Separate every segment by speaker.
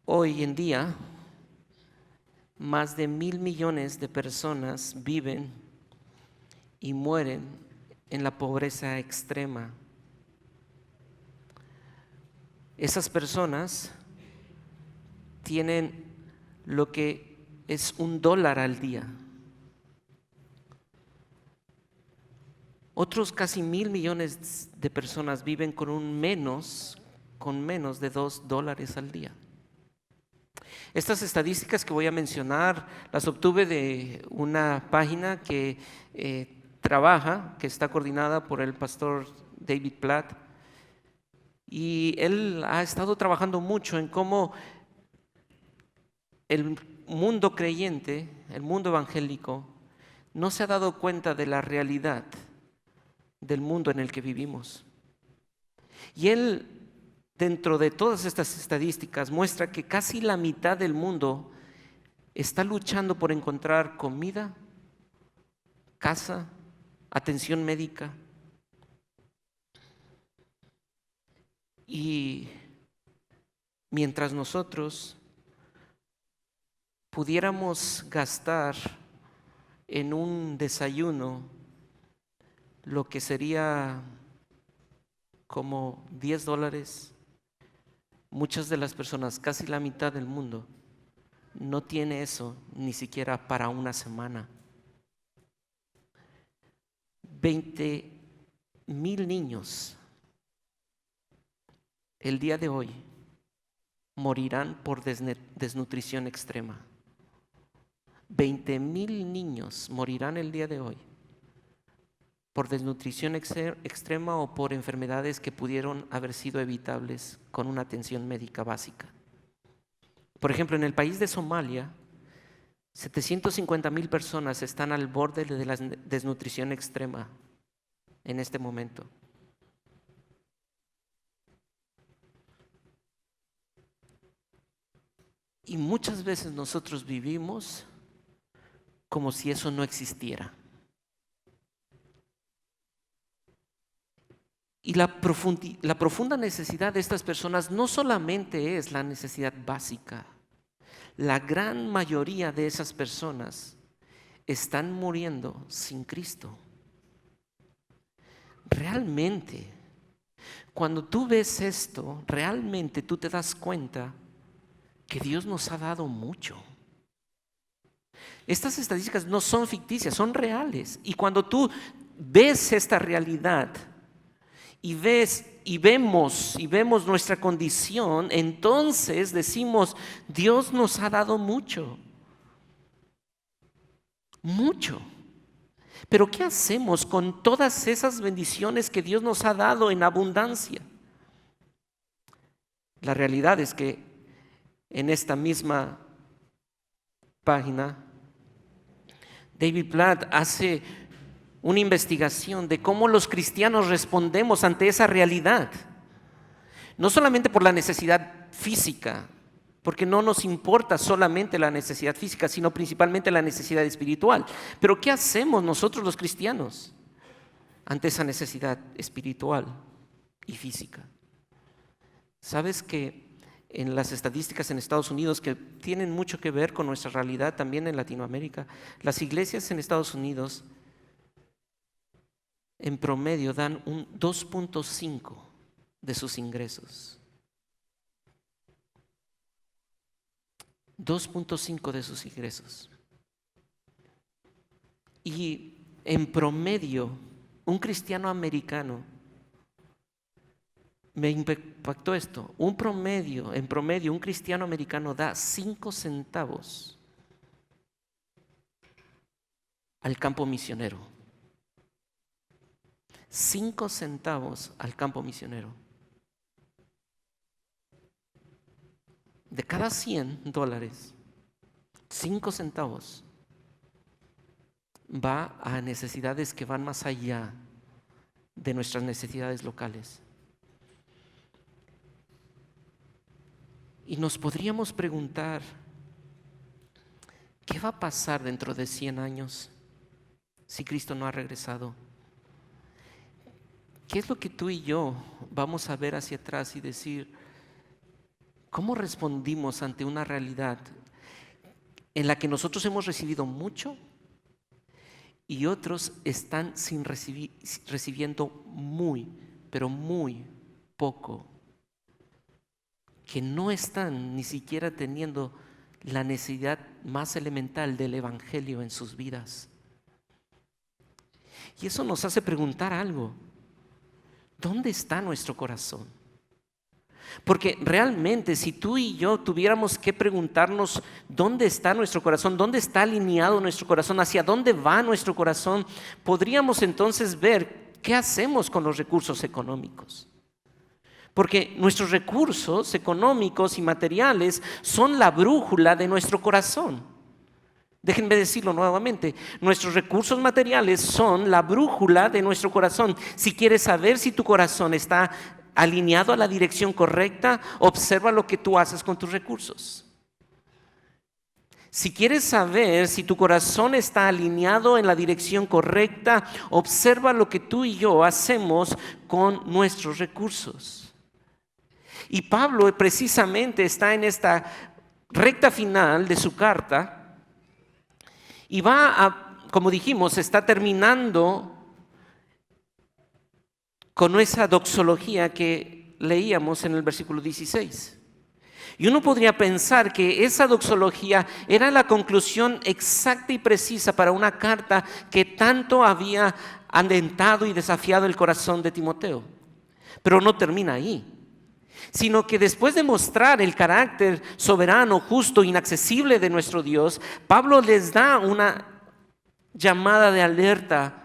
Speaker 1: Hoy en día, más de 1.000 millones de personas viven y mueren en la pobreza extrema. Esas personas tienen lo que es $1 al día. Otros casi 1.000 millones de personas viven con menos de $2 al día. Estas estadísticas que voy a mencionar las obtuve de una página que que está coordinada por el pastor David Platt, y él ha estado trabajando mucho en cómo el mundo creyente, el mundo evangélico, no se ha dado cuenta de la realidad del mundo en el que vivimos. Y él, dentro de todas estas estadísticas, muestra que casi la mitad del mundo está luchando por encontrar comida, casa, atención médica. Y mientras nosotros pudiéramos gastar en un desayuno lo que sería como $10, muchas de las personas, casi la mitad del mundo, no tiene eso ni siquiera para una semana. 20,000 niños el día de hoy morirán por desnutrición extrema. 20,000 niños morirán el día de hoy por desnutrición extrema o por enfermedades que pudieron haber sido evitables con una atención médica básica. Por ejemplo, en el país de Somalia, 750,000 personas están al borde de la desnutrición extrema en este momento. Y muchas veces nosotros vivimos como si eso no existiera. Y la profunda necesidad de estas personas no solamente es la necesidad básica. La gran mayoría de esas personas están muriendo sin Cristo. Realmente, cuando tú ves esto, realmente tú te das cuenta que Dios nos ha dado mucho. Estas estadísticas no son ficticias, son reales. Y cuando tú ves esta realidad y vemos nuestra condición, entonces decimos, Dios nos ha dado mucho. Mucho. Pero ¿qué hacemos con todas esas bendiciones que Dios nos ha dado en abundancia? La realidad es que en esta misma página, David Platt hace una investigación de cómo los cristianos respondemos ante esa realidad. No solamente por la necesidad física, porque no nos importa solamente la necesidad física, sino principalmente la necesidad espiritual. Pero ¿qué hacemos nosotros los cristianos ante esa necesidad espiritual y física? ¿Sabes que en las estadísticas en Estados Unidos, que tienen mucho que ver con nuestra realidad también en Latinoamérica, las iglesias en Estados Unidos en promedio dan un 2.5 de sus ingresos? 2.5 de sus ingresos. Y en promedio, un cristiano americano, me impactó esto, en promedio, un cristiano americano da 5 centavos al campo misionero. 5 centavos al campo misionero. De cada $100, 5 centavos va a necesidades que van más allá de nuestras necesidades locales. Y nos podríamos preguntar, ¿qué va a pasar dentro de 100 años si Cristo no ha regresado? ¿Qué es lo que tú y yo vamos a ver hacia atrás y decir, ¿Cómo respondimos ante una realidad en la que nosotros hemos recibido mucho y otros están recibiendo muy, pero muy poco? Que no están ni siquiera teniendo la necesidad más elemental del evangelio en sus vidas. Y eso nos hace preguntar algo. ¿Dónde está nuestro corazón? Porque realmente si tú y yo tuviéramos que preguntarnos dónde está nuestro corazón, dónde está alineado nuestro corazón, hacia dónde va nuestro corazón, podríamos entonces ver qué hacemos con los recursos económicos. Porque nuestros recursos económicos y materiales son la brújula de nuestro corazón. Déjenme decirlo nuevamente, nuestros recursos materiales son la brújula de nuestro corazón. Si quieres saber si tu corazón está alineado a la dirección correcta, observa lo que tú haces con tus recursos. Si quieres saber si tu corazón está alineado en la dirección correcta, observa lo que tú y yo hacemos con nuestros recursos. Y Pablo precisamente está en esta recta final de su carta y como dijimos, está terminando con esa doxología que leíamos en el versículo 16. Y uno podría pensar que esa doxología era la conclusión exacta y precisa para una carta que tanto había alentado y desafiado el corazón de Timoteo. Pero no termina ahí, sino que después de mostrar el carácter soberano, justo, inaccesible de nuestro Dios, Pablo les da una llamada de alerta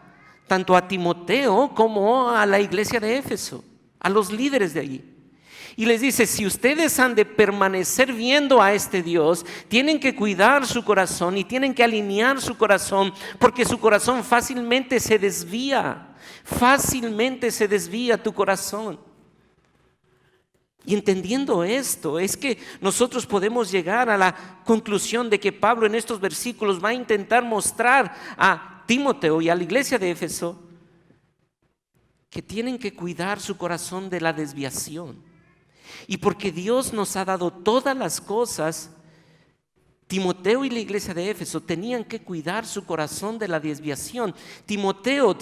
Speaker 1: tanto a Timoteo como a la iglesia de Éfeso, a los líderes de allí. Y les dice, si ustedes han de permanecer viendo a este Dios, tienen que cuidar su corazón y tienen que alinear su corazón, porque su corazón fácilmente se desvía tu corazón. Y entendiendo esto, es que nosotros podemos llegar a la conclusión de que Pablo en estos versículos va a intentar mostrar a Timoteo y a la iglesia de Éfeso que tienen que cuidar su corazón de la desviación. Y porque Dios nos ha dado todas las cosas, Timoteo y la iglesia de Éfeso tenían que cuidar su corazón de la desviación. Timoteo,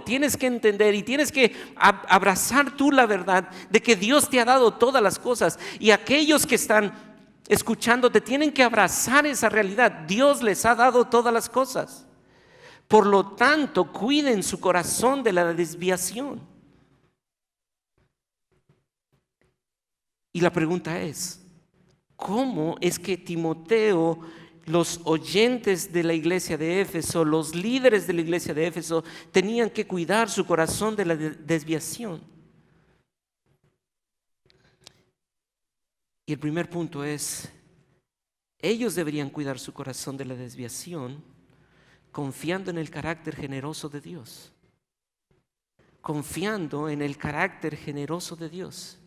Speaker 1: tienes que entender y tienes que abrazar tú la verdad de que Dios te ha dado todas las cosas. Y aquellos que están escuchándote tienen que abrazar esa realidad. Dios les ha dado todas las cosas. Por lo tanto, cuiden su corazón de la desviación. Y la pregunta es, ¿cómo es que Timoteo, los oyentes de la iglesia de Éfeso, los líderes de la iglesia de Éfeso, tenían que cuidar su corazón de la desviación? Y el primer punto es, ellos deberían cuidar su corazón de la desviación confiando en el carácter generoso de Dios. Confiando en el carácter generoso de Dios.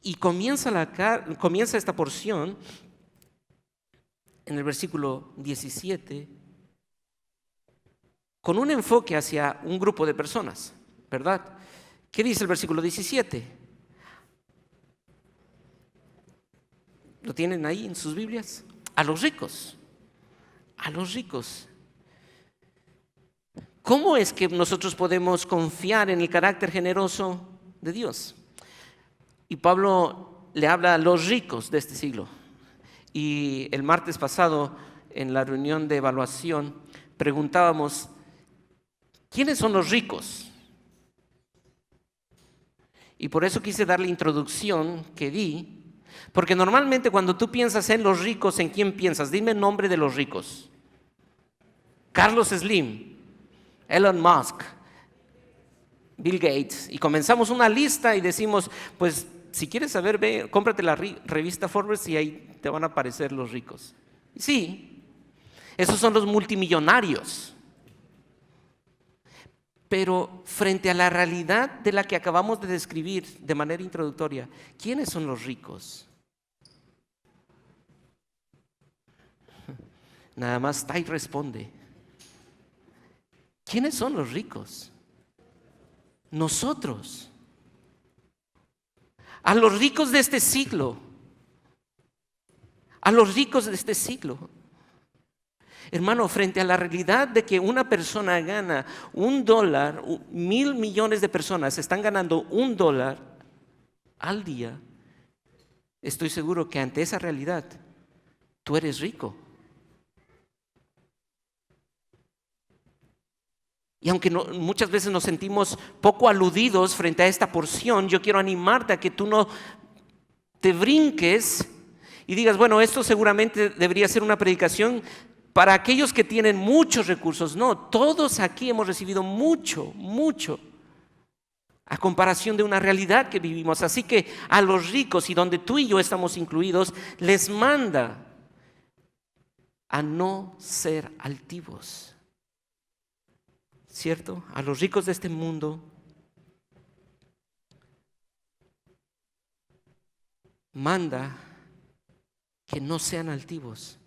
Speaker 1: Y comienza esta porción en el versículo 17 con un enfoque hacia un grupo de personas, ¿verdad? ¿Qué dice el versículo 17? ¿Lo tienen ahí en sus Biblias? A los ricos. A los ricos. ¿Cómo es que nosotros podemos confiar en el carácter generoso de Dios? Y Pablo le habla a los ricos de este siglo. Y el martes pasado, en la reunión de evaluación, preguntábamos, ¿quiénes son los ricos? Y por eso quise dar la introducción que di, porque normalmente cuando tú piensas en los ricos, ¿en quién piensas? Dime el nombre de los ricos. Carlos Slim, Elon Musk, Bill Gates. Y comenzamos una lista y decimos, pues si quieres saber, ve, cómprate la revista Forbes y ahí te van a aparecer los ricos. Sí, esos son los multimillonarios. Pero frente a la realidad de la que acabamos de describir de manera introductoria, ¿quiénes son los ricos? Nada más Tai responde. ¿Quiénes son los ricos? Nosotros. a los ricos de este siglo. A los ricos de este siglo. Hermano, frente a la realidad de que una persona gana $1, 1,000 millones de personas están ganando $1 al día, estoy seguro que ante esa realidad tú eres rico. Y aunque muchas veces nos sentimos poco aludidos frente a esta porción, yo quiero animarte a que tú no te brinques y digas, bueno, esto seguramente debería ser una predicación para aquellos que tienen muchos recursos. No, todos aquí hemos recibido mucho, a comparación de una realidad que vivimos. Así que a los ricos, y donde tú y yo estamos incluidos, les manda a no ser altivos. ¿Cierto? A los ricos de este mundo manda que no sean altivos.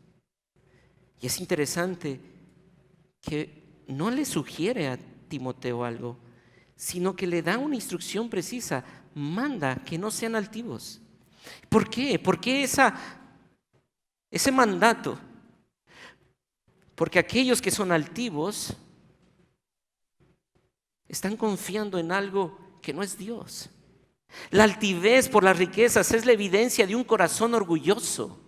Speaker 1: Y es interesante que no le sugiere a Timoteo algo, sino que le da una instrucción precisa. Manda que no sean altivos. ¿Por qué? ¿Por qué ese mandato? Porque aquellos que son altivos están confiando en algo que no es Dios. La altivez por las riquezas es la evidencia de un corazón orgulloso.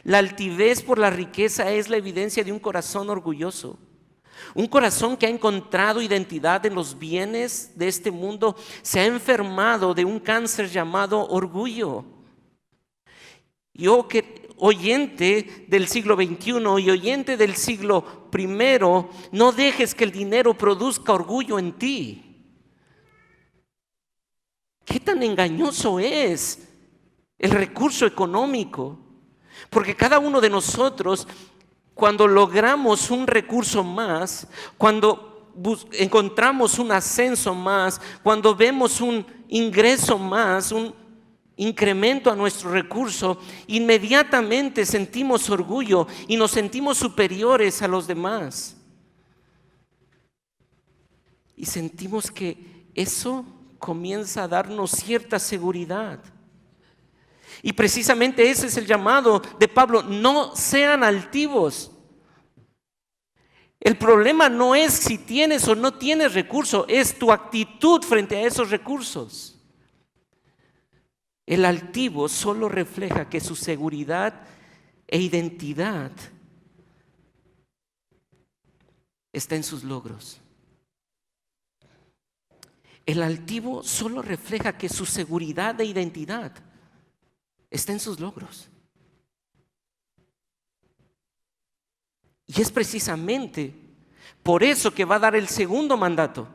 Speaker 1: La altivez por la riqueza es la evidencia de un corazón orgulloso. Un corazón que ha encontrado identidad en los bienes de este mundo se ha enfermado de un cáncer llamado orgullo. Yo, que oyente del siglo XXI y oyente del siglo I, no dejes que el dinero produzca orgullo en ti. ¿Qué tan engañoso es el recurso económico? Porque cada uno de nosotros, cuando logramos un recurso más, cuando encontramos un ascenso más, cuando vemos un ingreso más, un incremento a nuestro recurso, inmediatamente sentimos orgullo y nos sentimos superiores a los demás. Y sentimos que eso comienza a darnos cierta seguridad. Y precisamente ese es el llamado de Pablo: no sean altivos. El problema no es si tienes o no tienes recursos, es tu actitud frente a esos recursos. El altivo solo refleja que su seguridad e identidad está en sus logros. El altivo solo refleja que su seguridad e identidad está en sus logros. Y es precisamente por eso que va a dar el segundo mandato.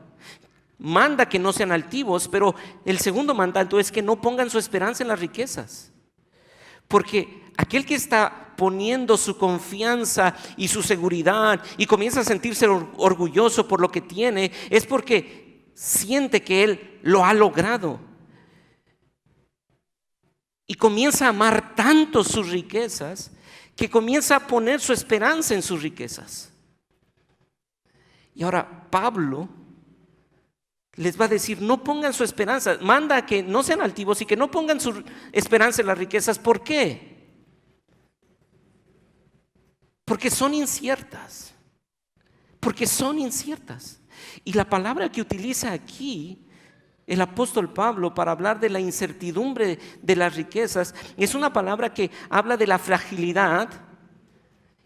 Speaker 1: Manda que no sean altivos, pero el segundo mandato es que no pongan su esperanza en las riquezas. Porque aquel que está poniendo su confianza y su seguridad y comienza a sentirse orgulloso por lo que tiene, es porque siente que él lo ha logrado. Y comienza a amar tanto sus riquezas que comienza a poner su esperanza en sus riquezas. Y ahora Pablo les va a decir: no pongan su esperanza, manda a que no sean altivos y que no pongan su esperanza en las riquezas. ¿Por qué? Porque son inciertas. Porque son inciertas. Y la palabra que utiliza aquí el apóstol Pablo para hablar de la incertidumbre de las riquezas es una palabra que habla de la fragilidad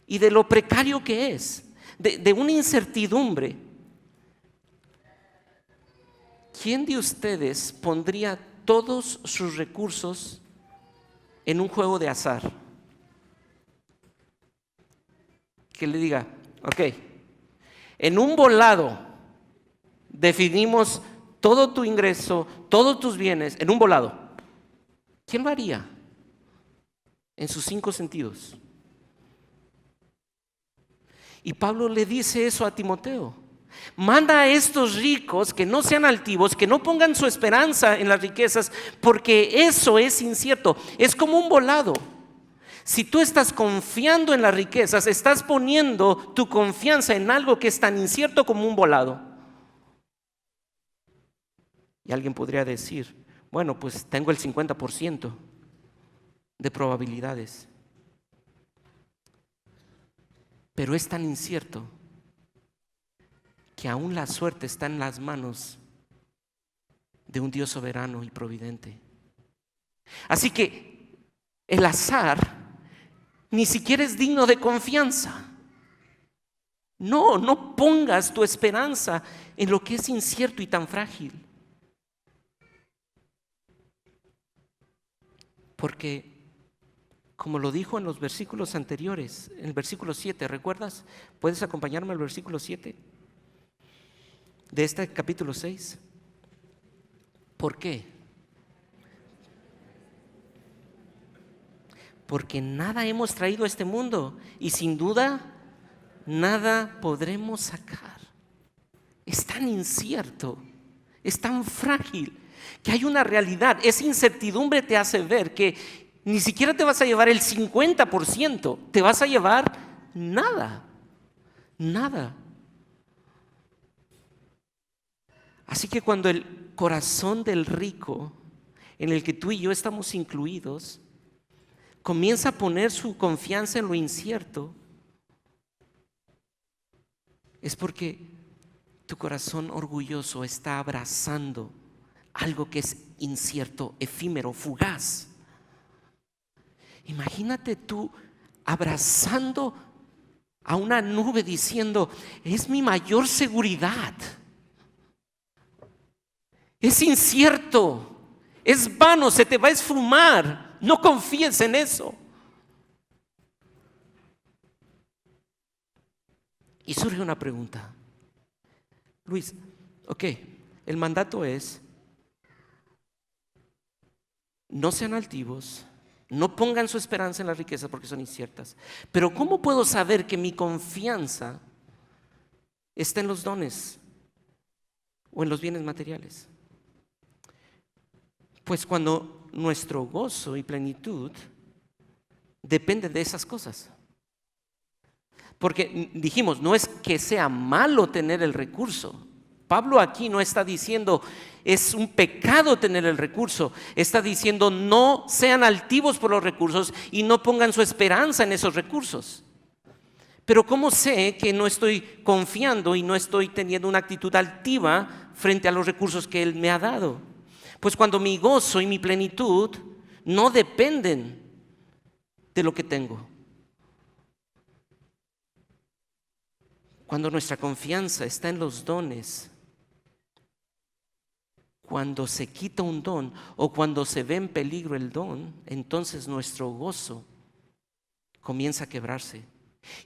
Speaker 1: y de lo precario que es, de una incertidumbre. ¿Quién de ustedes pondría todos sus recursos en un juego de azar? Que le diga: ok, en un volado definimos todo tu ingreso, todos tus bienes, en un volado. ¿Quién lo haría? En sus 5 sentidos. Y Pablo le dice eso a Timoteo: manda a estos ricos que no sean altivos, que no pongan su esperanza en las riquezas, porque eso es incierto. Es como un volado. Si tú estás confiando en las riquezas, estás poniendo tu confianza en algo que es tan incierto como un volado. Y alguien podría decir: Bueno, pues tengo el 50% de probabilidades. Pero es tan incierto que aún la suerte está en las manos de un Dios soberano y providente. Así que el azar ni siquiera es digno de confianza. No pongas tu esperanza en lo que es incierto y tan frágil. Porque, como lo dijo en los versículos anteriores, en el versículo 7, ¿recuerdas? ¿Puedes acompañarme al versículo 7 de este capítulo 6? ¿Por qué? Porque nada hemos traído a este mundo y sin duda nada podremos sacar. Es tan incierto, es tan frágil, que hay una realidad. Esa incertidumbre te hace ver que ni siquiera te vas a llevar el 50%, te vas a llevar nada, nada. Así que cuando el corazón del rico, en el que tú y yo estamos incluidos, comienza a poner su confianza en lo incierto, es porque tu corazón orgulloso está abrazando algo que es incierto, efímero, fugaz. Imagínate tú abrazando a una nube diciendo: es mi mayor seguridad. Es incierto, es vano, se te va a esfumar. No confíes en eso. Y surge una pregunta. Luis, ok, el mandato es: no sean altivos, no pongan su esperanza en las riquezas porque son inciertas. Pero ¿cómo puedo saber que mi confianza está en los dones o en los bienes materiales? Pues cuando nuestro gozo y plenitud depende de esas cosas. Porque dijimos, no es que sea malo tener el recurso. Pablo aquí no está diciendo es un pecado tener el recurso. Está diciendo no sean altivos por los recursos y no pongan su esperanza en esos recursos. Pero ¿cómo sé que no estoy confiando y no estoy teniendo una actitud altiva frente a los recursos que Él me ha dado? Pues cuando mi gozo y mi plenitud no dependen de lo que tengo. Cuando nuestra confianza está en los dones, cuando se quita un don o cuando se ve en peligro el don, entonces nuestro gozo comienza a quebrarse.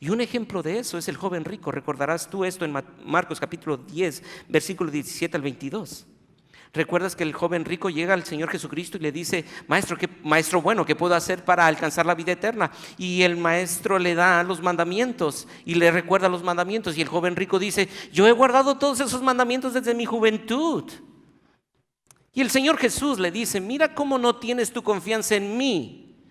Speaker 1: Y un ejemplo de eso es el joven rico. Recordarás tú esto en Marcos capítulo 10, versículo 17 al 22. ¿Recuerdas que el joven rico llega al Señor Jesucristo y le dice: maestro bueno, ¿qué puedo hacer para alcanzar la vida eterna? Y el maestro le da los mandamientos y le recuerda los mandamientos. Y el joven rico dice: yo he guardado todos esos mandamientos desde mi juventud. Y el Señor Jesús le dice: mira cómo no tienes tu confianza en mí.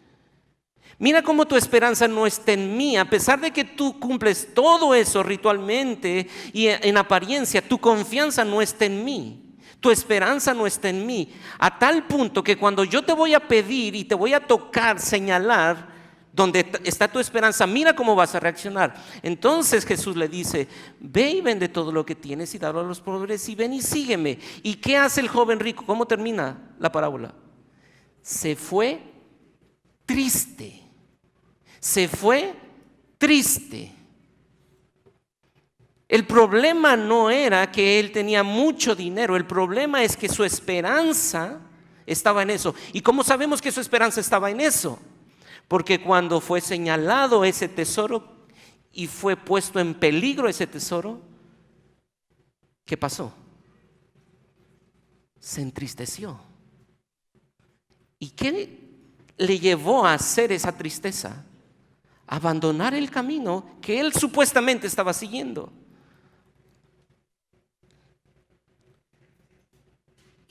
Speaker 1: Mira cómo tu esperanza no está en mí. A pesar de que tú cumples todo eso ritualmente y en apariencia, tu confianza no está en mí. Tu esperanza no está en mí, a tal punto que cuando yo te voy a pedir y te voy a tocar, señalar donde está tu esperanza, mira cómo vas a reaccionar. Entonces Jesús le dice: ve y vende todo lo que tienes y dalo a los pobres y ven y sígueme. ¿Y qué hace el joven rico? ¿Cómo termina la parábola? Se fue triste. Se fue triste. El problema no era que él tenía mucho dinero, el problema es que su esperanza estaba en eso. ¿Y cómo sabemos que su esperanza estaba en eso? Porque cuando fue señalado ese tesoro y fue puesto en peligro ese tesoro, ¿qué pasó? Se entristeció. ¿Y qué le llevó a hacer esa tristeza? Abandonar el camino que él supuestamente estaba siguiendo.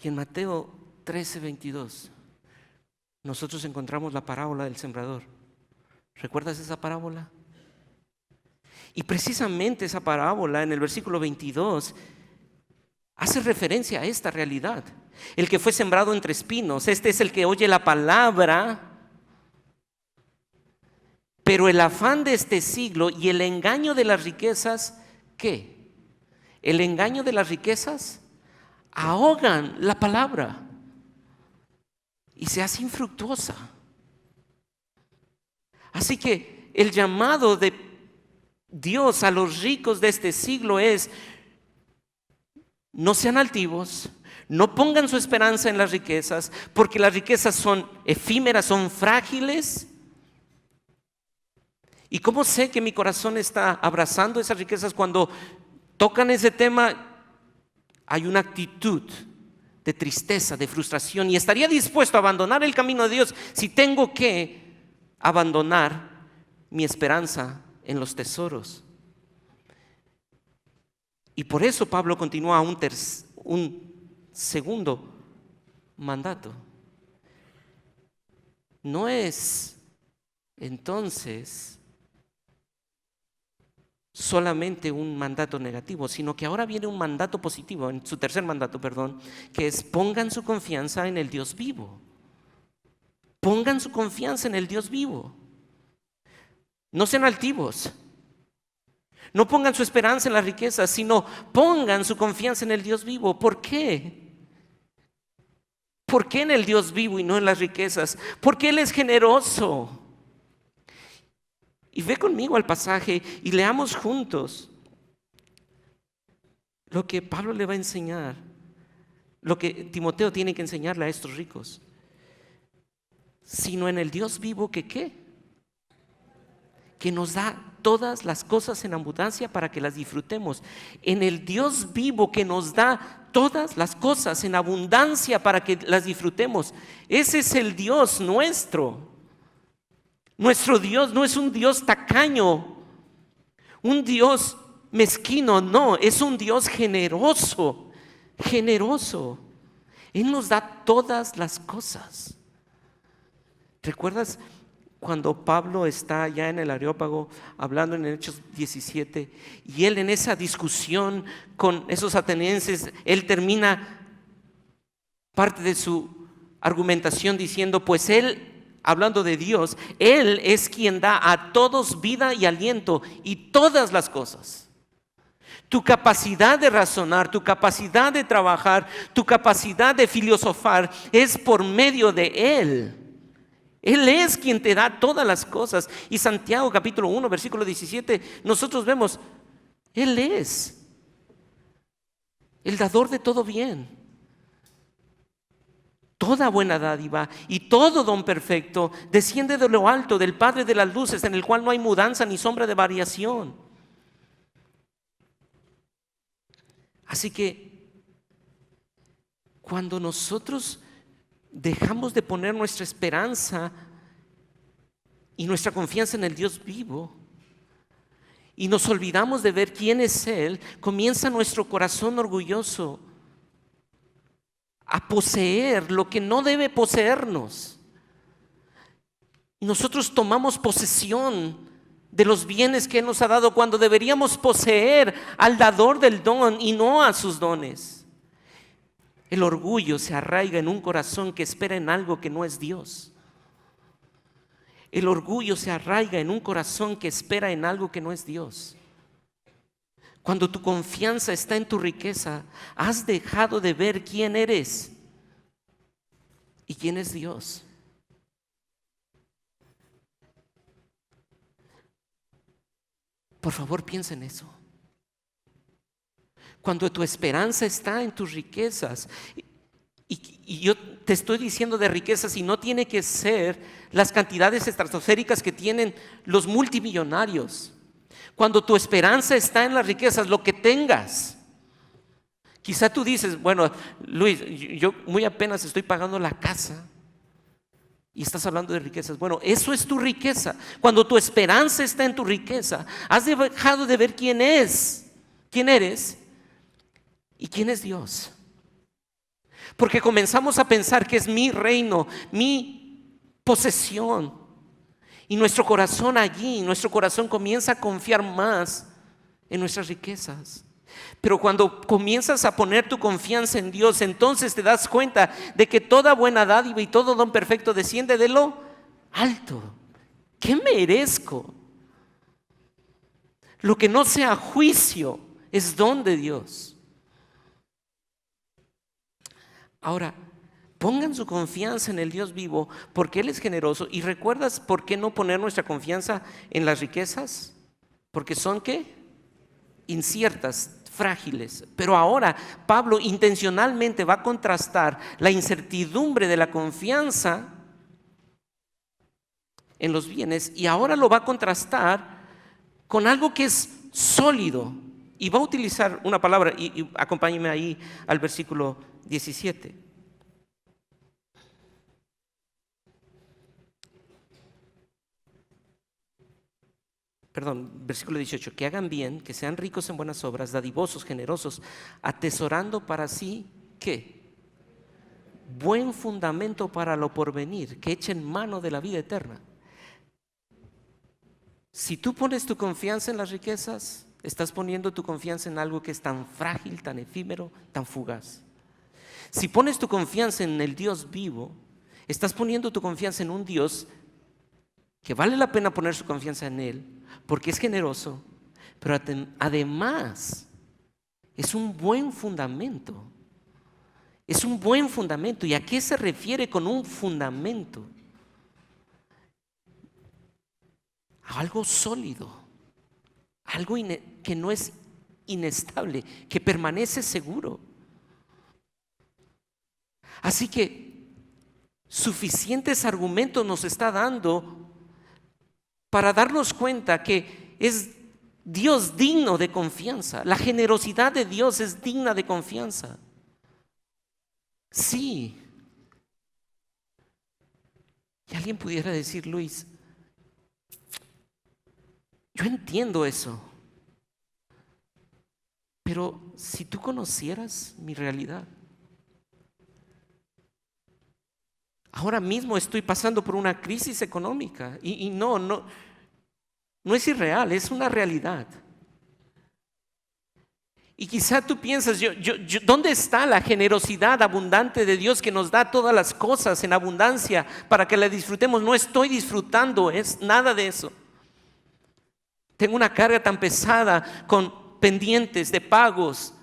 Speaker 1: Y en Mateo 13:22 nosotros encontramos la parábola del sembrador. ¿Recuerdas esa parábola? Y precisamente esa parábola en el versículo 22 hace referencia a esta realidad. El que fue sembrado entre espinos, este es el que oye la palabra, pero el afán de este siglo y el engaño de las riquezas, ¿qué? El engaño de las riquezas ahogan la palabra y se hace infructuosa. Así que el llamado de Dios a los ricos de este siglo es: no sean altivos, no pongan su esperanza en las riquezas, porque las riquezas son efímeras, son frágiles. ¿Y cómo sé que mi corazón está abrazando esas riquezas? Cuando tocan ese tema, hay una actitud de tristeza, de frustración, y estaría dispuesto a abandonar el camino de Dios si tengo que abandonar mi esperanza en los tesoros. Y por eso Pablo continúa un segundo mandato. No es entonces solamente un mandato negativo, sino que ahora viene un mandato positivo, en su tercer mandato, que es: pongan su confianza en el Dios vivo. Pongan su confianza en el Dios vivo. No sean altivos. No pongan su esperanza en las riquezas, sino pongan su confianza en el Dios vivo. ¿Por qué? ¿Por qué en el Dios vivo y no en las riquezas? Porque Él es generoso. Y ve conmigo al pasaje y leamos juntos lo que Pablo le va a enseñar, lo que Timoteo tiene que enseñarle a estos ricos. Sino en el Dios vivo que ¿qué? Que nos da todas las cosas en abundancia para que las disfrutemos. En el Dios vivo que nos da todas las cosas en abundancia para que las disfrutemos. Ese es el Dios nuestro. Nuestro Dios no es un Dios tacaño, un Dios mezquino, no, es un Dios generoso, generoso. Él nos da todas las cosas. ¿Recuerdas cuando Pablo está ya en el Areópago hablando en Hechos 17 y él en esa discusión con esos atenienses, él termina parte de su argumentación diciendo: pues él, hablando de Dios, Él es quien da a todos vida y aliento y todas las cosas. Tu capacidad de razonar, tu capacidad de trabajar, tu capacidad de filosofar es por medio de Él. Él es quien te da todas las cosas. Y Santiago capítulo 1 versículo 17, nosotros vemos: Él es el dador de todo bien. Toda buena dádiva y todo don perfecto desciende de lo alto, del Padre de las luces, en el cual no hay mudanza ni sombra de variación. Así que cuando nosotros dejamos de poner nuestra esperanza y nuestra confianza en el Dios vivo y nos olvidamos de ver quién es Él, comienza nuestro corazón orgulloso a poseer lo que no debe poseernos. Y nosotros tomamos posesión de los bienes que Él nos ha dado cuando deberíamos poseer al dador del don y no a sus dones. El orgullo se arraiga en un corazón que espera en algo que no es Dios. El orgullo se arraiga en un corazón que espera en algo que no es Dios. Cuando tu confianza está en tu riqueza, has dejado de ver quién eres y quién es Dios. Por favor, piensa en eso. Cuando tu esperanza está en tus riquezas, y yo te estoy diciendo de riquezas y no tiene que ser las cantidades estratosféricas que tienen los multimillonarios. Cuando tu esperanza está en las riquezas, lo que tengas. Quizá tú dices: bueno, Luis, yo muy apenas estoy pagando la casa y estás hablando de riquezas. Bueno, eso es tu riqueza. Cuando tu esperanza está en tu riqueza, has dejado de ver quién eres y quién es Dios. Porque comenzamos a pensar que es mi reino, mi posesión. Y nuestro corazón allí, nuestro corazón comienza a confiar más en nuestras riquezas. Pero cuando comienzas a poner tu confianza en Dios, entonces te das cuenta de que toda buena dádiva y todo don perfecto desciende de lo alto. ¿Qué merezco? Lo que no sea juicio es don de Dios. Ahora, pongan su confianza en el Dios vivo porque Él es generoso. ¿Y recuerdas por qué no poner nuestra confianza en las riquezas? Porque son ¿qué? Inciertas, frágiles. Pero ahora Pablo intencionalmente va a contrastar la incertidumbre de la confianza en los bienes y ahora lo va a contrastar con algo que es sólido. Y va a utilizar una palabra, y acompáñeme ahí al versículo 17. Perdón, versículo 18, que hagan bien, que sean ricos en buenas obras, dadivosos, generosos, atesorando para sí, ¿qué? Buen fundamento para lo porvenir, que echen mano de la vida eterna. Si tú pones tu confianza en las riquezas, estás poniendo tu confianza en algo que es tan frágil, tan efímero, tan fugaz. Si pones tu confianza en el Dios vivo, estás poniendo tu confianza en un Dios que vale la pena poner su confianza en Él, porque es generoso, pero además es un buen fundamento. Es un buen fundamento. ¿Y a qué se refiere con un fundamento? A algo sólido, algo que no es inestable, que permanece seguro. Así que suficientes argumentos nos está dando para darnos cuenta que es Dios digno de confianza. La generosidad de Dios es digna de confianza. Sí. Y alguien pudiera decir, Luis, yo entiendo eso, pero si tú conocieras mi realidad, ahora mismo estoy pasando por una crisis económica y no es irreal, es una realidad. Y quizá tú piensas, ¿dónde está la generosidad abundante de Dios que nos da todas las cosas en abundancia para que la disfrutemos? No estoy disfrutando nada de eso. Tengo una carga tan pesada con pendientes de pagos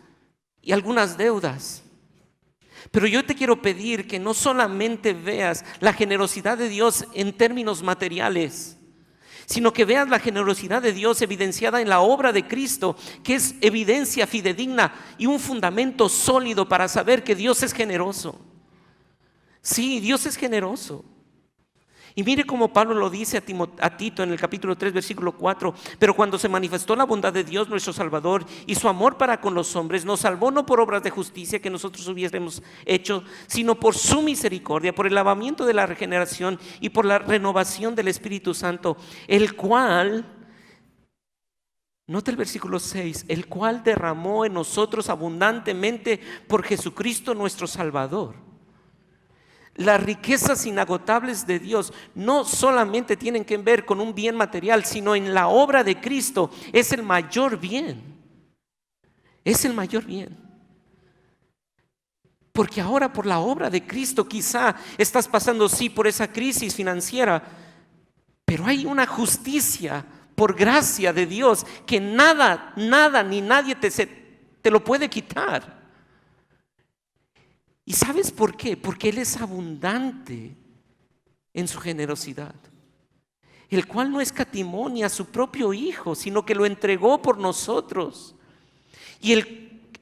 Speaker 1: y algunas deudas. Pero yo te quiero pedir que no solamente veas la generosidad de Dios en términos materiales, sino que veas la generosidad de Dios evidenciada en la obra de Cristo, que es evidencia fidedigna y un fundamento sólido para saber que Dios es generoso. Sí, Dios es generoso. Y mire cómo Pablo lo dice a Tito en el capítulo 3, versículo 4. Pero cuando se manifestó la bondad de Dios nuestro Salvador y su amor para con los hombres, nos salvó no por obras de justicia que nosotros hubiésemos hecho, sino por su misericordia, por el lavamiento de la regeneración y por la renovación del Espíritu Santo, el cual, nota el versículo 6, el cual derramó en nosotros abundantemente por Jesucristo nuestro Salvador. Las riquezas inagotables de Dios no solamente tienen que ver con un bien material, sino en la obra de Cristo. Es el mayor bien. Es el mayor bien. Porque ahora por la obra de Cristo quizá estás pasando sí por esa crisis financiera, pero hay una justicia por gracia de Dios que nada ni nadie te lo puede quitar. ¿Y sabes por qué? Porque Él es abundante en su generosidad, el cual no escatimó ni a su propio Hijo, sino que lo entregó por nosotros. Y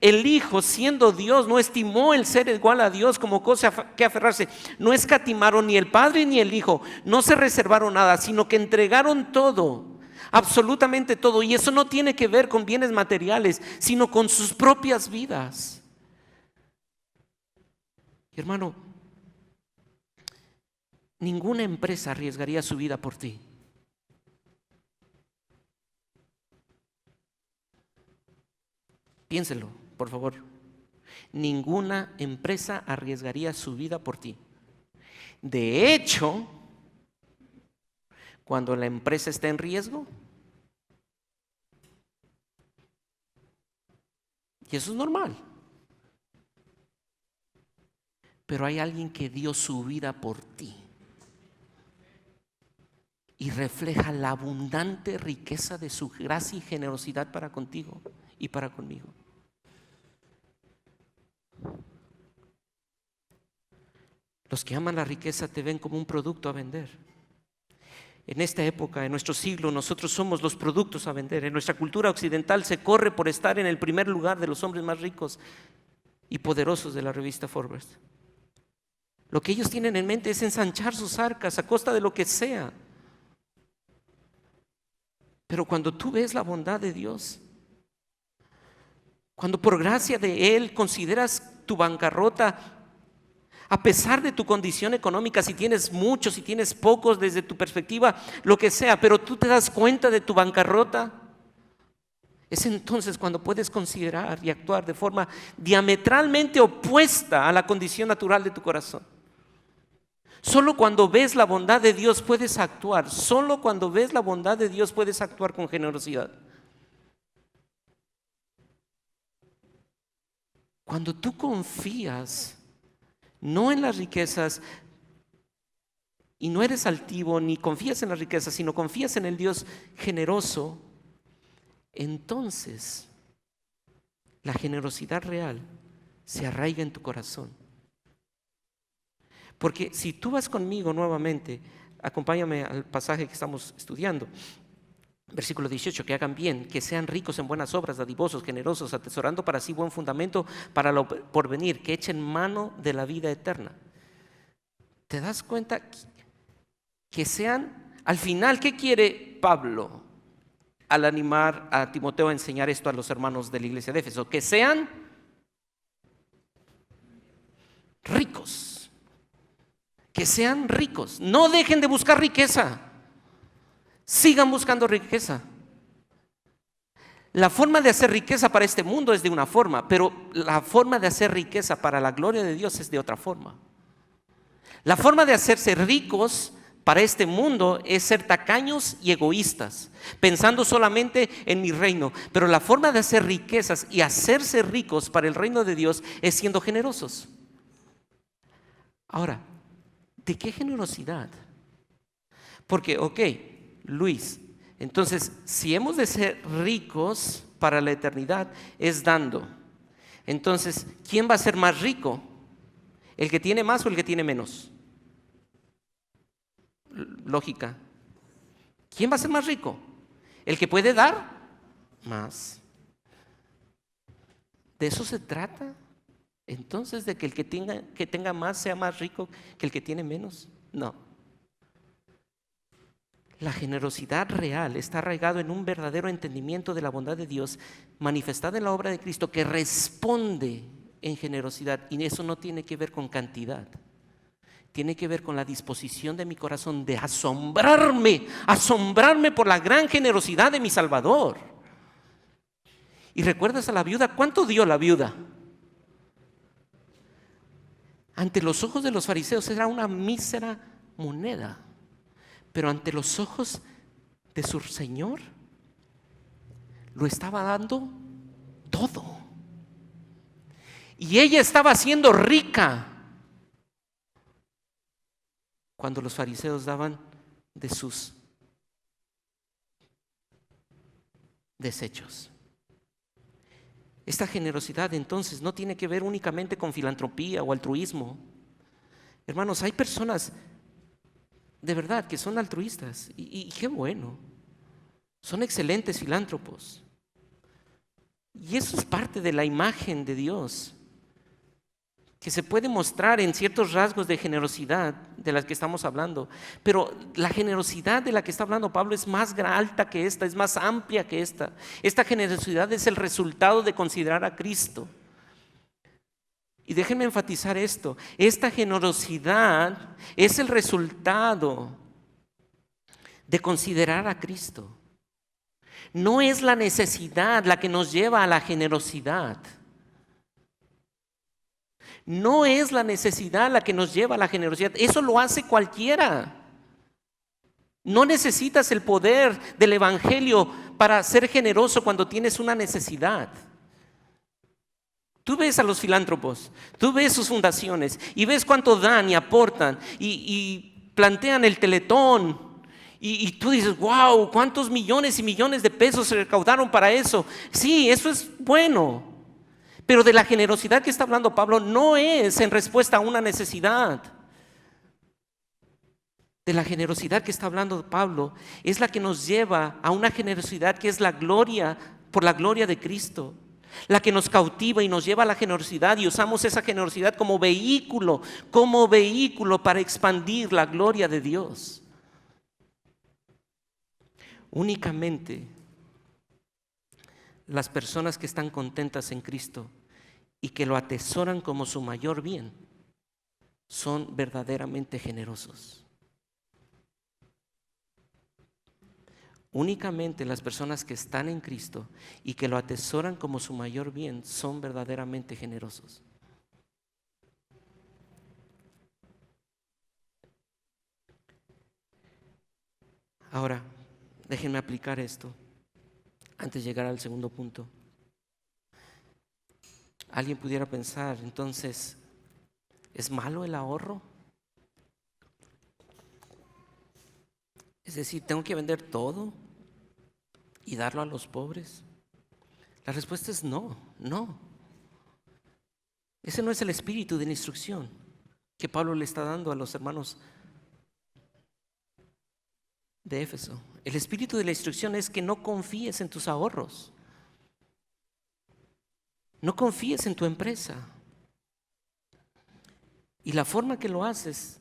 Speaker 1: el Hijo, siendo Dios, no estimó el ser igual a Dios como cosa que aferrarse. No escatimaron ni el Padre ni el Hijo, no se reservaron nada, sino que entregaron todo, absolutamente todo. Y eso no tiene que ver con bienes materiales, sino con sus propias vidas. Hermano, ninguna empresa arriesgaría su vida por ti. Piénselo, por favor. Ninguna empresa arriesgaría su vida por ti. De hecho, cuando la empresa está en riesgo, Y eso es normal. Pero hay alguien que dio su vida por ti y refleja la abundante riqueza de su gracia y generosidad para contigo y para conmigo. Los que aman la riqueza te ven como un producto a vender. En esta época, en nuestro siglo, nosotros somos los productos a vender. En nuestra cultura occidental se corre por estar en el primer lugar de los hombres más ricos y poderosos de la revista Forbes. Lo que ellos tienen en mente es ensanchar sus arcas a costa de lo que sea. Pero cuando tú ves la bondad de Dios, cuando por gracia de Él consideras tu bancarrota, a pesar de tu condición económica, si tienes muchos, si tienes pocos, desde tu perspectiva, lo que sea, pero tú te das cuenta de tu bancarrota, es entonces cuando puedes considerar y actuar de forma diametralmente opuesta a la condición natural de tu corazón. Solo cuando ves la bondad de Dios puedes actuar. Solo cuando ves la bondad de Dios puedes actuar con generosidad. Cuando tú confías no en las riquezas y no eres altivo ni confías en las riquezas, sino confías en el Dios generoso, entonces la generosidad real se arraiga en tu corazón. Porque si tú vas conmigo nuevamente, acompáñame al pasaje que estamos estudiando. Versículo 18, que hagan bien, que sean ricos en buenas obras, dadivosos, generosos, atesorando para sí buen fundamento para lo porvenir, que echen mano de la vida eterna. ¿Te das cuenta que sean, al final, qué quiere Pablo al animar a Timoteo a enseñar esto a los hermanos de la iglesia de Éfeso? Que sean ricos. Que sean ricos, no dejen de buscar riqueza, sigan buscando riqueza. La forma de hacer riqueza para este mundo es de una forma, pero la forma de hacer riqueza para la gloria de Dios es de otra forma. La forma de hacerse ricos para este mundo es ser tacaños y egoístas, pensando solamente en mi reino, pero la forma de hacer riquezas y hacerse ricos para el reino de Dios es siendo generosos. Ahora, ¿de qué generosidad? Porque, Luis, entonces, si hemos de ser ricos para la eternidad, es dando. Entonces, ¿quién va a ser más rico? ¿El que tiene más o el que tiene menos? Lógica. ¿Quién va a ser más rico? ¿El que puede dar más? ¿De eso se trata? Entonces, ¿de que el que tenga más sea más rico que el que tiene menos? No. La generosidad real está arraigado en un verdadero entendimiento de la bondad de Dios manifestada en la obra de Cristo, que responde en generosidad. Y eso no tiene que ver con cantidad. Tiene que ver con la disposición de mi corazón de asombrarme por la gran generosidad de mi Salvador. Y recuerdas a la viuda, ¿cuánto dio la viuda? Ante los ojos de los fariseos era una mísera moneda, pero ante los ojos de su Señor lo estaba dando todo. Y ella estaba siendo rica cuando los fariseos daban de sus desechos. Esta generosidad entonces no tiene que ver únicamente con filantropía o altruismo. Hermanos, hay personas de verdad que son altruistas y qué bueno. Son excelentes filántropos. Y eso es parte de la imagen de Dios, que se puede mostrar en ciertos rasgos de generosidad de las que estamos hablando. Pero la generosidad de la que está hablando Pablo es más alta que esta, es más amplia que esta. Esta generosidad es el resultado de considerar a Cristo. Y déjenme enfatizar esto: esta generosidad es el resultado de considerar a Cristo. No es la necesidad la que nos lleva a la generosidad. No es la necesidad la que nos lleva a la generosidad. Eso lo hace cualquiera. No necesitas el poder del evangelio para ser generoso cuando tienes una necesidad. Tú ves a los filántropos, tú ves sus fundaciones y ves cuánto dan y aportan y plantean el Teletón. Y tú dices, wow, cuántos millones y millones de pesos se recaudaron para eso. Sí, eso es bueno. Pero de la generosidad que está hablando Pablo no es en respuesta a una necesidad. De la generosidad que está hablando Pablo es la que nos lleva a una generosidad que es la gloria, por la gloria de Cristo. La que nos cautiva y nos lleva a la generosidad, y usamos esa generosidad como vehículo para expandir la gloria de Dios. Únicamente las personas que están contentas en Cristo y que lo atesoran como su mayor bien son verdaderamente generosos. Únicamente las personas que están en Cristo y que lo atesoran como su mayor bien son verdaderamente generosos. Ahora, déjenme aplicar esto antes de llegar al segundo punto. Alguien pudiera pensar, entonces, ¿es malo el ahorro? Es decir, ¿tengo que vender todo y darlo a los pobres? La respuesta es no. Ese no es el espíritu de la instrucción que Pablo le está dando a los hermanos de Éfeso. El espíritu de la instrucción es que no confíes en tus ahorros. No confíes en tu empresa. Y la forma que lo haces,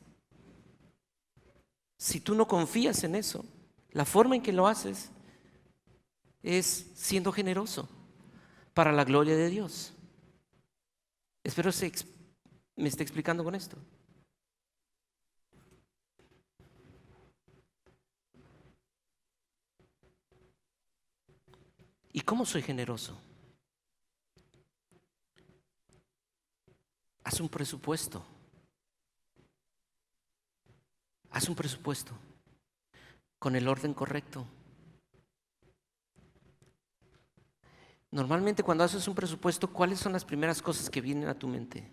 Speaker 1: si tú no confías en eso, la forma en que lo haces es siendo generoso para la gloria de Dios. Espero me esté explicando con esto. ¿Y cómo soy generoso? Haz un presupuesto. Haz un presupuesto con el orden correcto. Normalmente cuando haces un presupuesto, ¿cuáles son las primeras cosas que vienen a tu mente?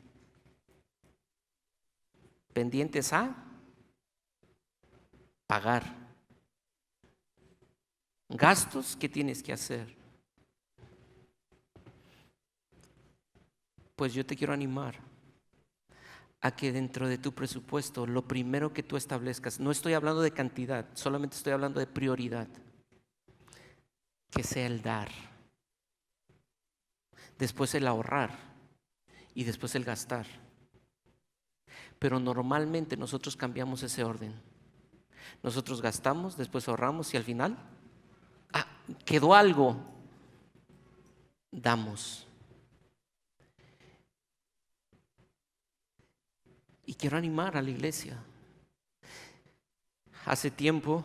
Speaker 1: Pendientes a pagar. Gastos que tienes que hacer. Pues yo te quiero animar a que dentro de tu presupuesto, lo primero que tú establezcas, no estoy hablando de cantidad, solamente estoy hablando de prioridad, que sea el dar, después el ahorrar y después el gastar. Pero normalmente nosotros cambiamos ese orden. Nosotros gastamos, después ahorramos y al final, quedó algo, damos. Y quiero animar a la iglesia. Hace tiempo,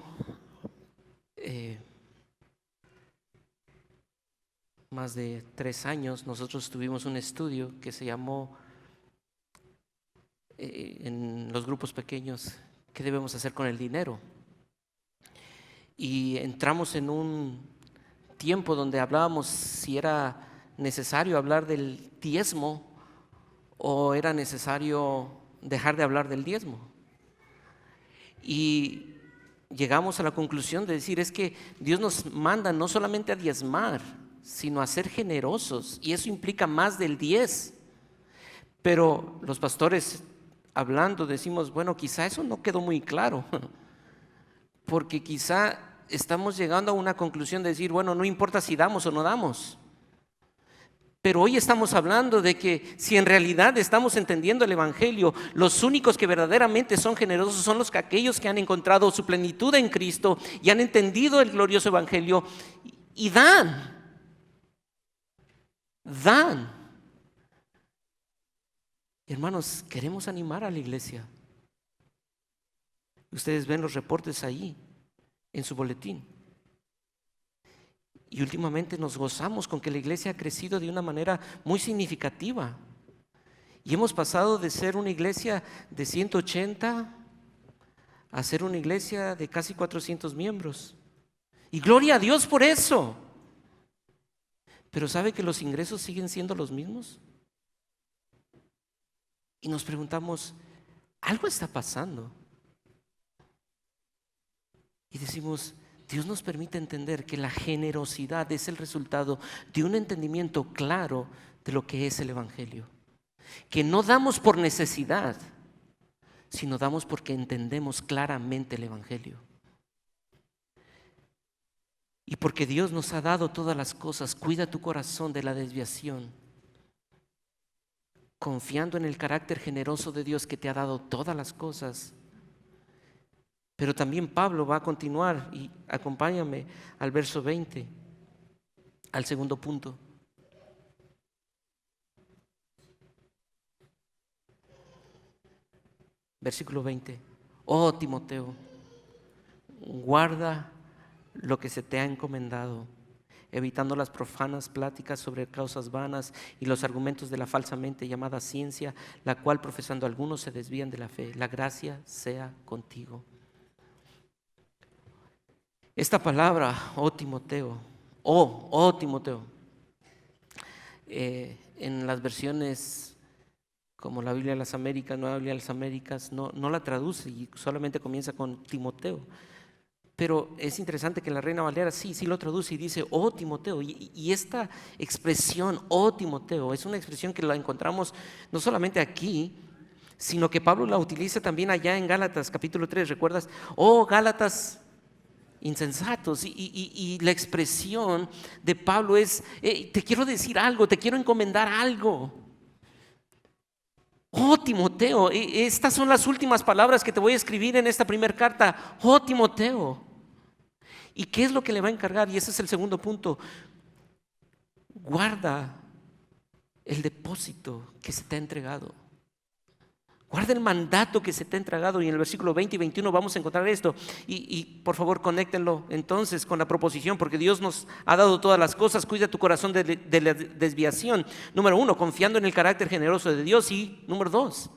Speaker 1: más de 3 años, nosotros tuvimos un estudio que se llamó en los grupos pequeños, ¿qué debemos hacer con el dinero? Y entramos en un tiempo donde hablábamos si era necesario hablar del diezmo o era necesario dejar de hablar del diezmo. Y llegamos a la conclusión de decir, es que Dios nos manda no solamente a diezmar, sino a ser generosos, y eso implica más del 10. Pero los pastores hablando decimos, bueno, quizá eso no quedó muy claro, porque quizá estamos llegando a una conclusión de decir, bueno, no importa si damos o no damos. Pero hoy estamos hablando de que si en realidad estamos entendiendo el Evangelio, los únicos que verdaderamente son generosos son aquellos que han encontrado su plenitud en Cristo y han entendido el glorioso Evangelio y dan. Hermanos, queremos animar a la iglesia. Ustedes ven los reportes ahí en su boletín. Y últimamente nos gozamos con que la iglesia ha crecido de una manera muy significativa. Y hemos pasado de ser una iglesia de 180 a ser una iglesia de casi 400 miembros. Y gloria a Dios por eso. Pero ¿sabe que los ingresos siguen siendo los mismos? y nos preguntamos, algo está pasando. Y decimos, Dios nos permite entender que la generosidad es el resultado de un entendimiento claro de lo que es el Evangelio. Que no damos por necesidad, sino damos porque entendemos claramente el Evangelio. Y porque Dios nos ha dado todas las cosas, cuida tu corazón de la desviación, confiando en el carácter generoso de Dios que te ha dado todas las cosas. Pero también Pablo va a continuar, y acompáñame al verso 20, al segundo punto. Versículo 20. Oh Timoteo, guarda lo que se te ha encomendado, evitando las profanas pláticas sobre causas vanas y los argumentos de la falsamente llamada ciencia, la cual profesando algunos se desvían de la fe. La gracia sea contigo. Esta palabra, oh Timoteo, en las versiones como la Biblia de las Américas, Nueva Biblia de las Américas, no la traduce y solamente comienza con Timoteo. Pero es interesante que la Reina Valera sí lo traduce y dice, oh Timoteo. Y esta expresión, oh Timoteo, es una expresión que la encontramos no solamente aquí, sino que Pablo la utiliza también allá en Gálatas capítulo 3. ¿Recuerdas? Oh Gálatas insensatos. Y la expresión de Pablo es, te quiero decir algo, te quiero encomendar algo. Oh Timoteo, estas son las últimas palabras que te voy a escribir en esta primera carta. Oh Timoteo. ¿Y qué es lo que le va a encargar? Y ese es el segundo punto. Guarda el depósito que se te ha entregado. Guarda el mandato que se te ha entregado. Y en el versículo 20 y 21 vamos a encontrar esto. Y por favor conéctenlo entonces con la proposición, porque Dios nos ha dado todas las cosas. Cuida tu corazón de la desviación. Número 1, confiando en el carácter generoso de Dios. Y número 2,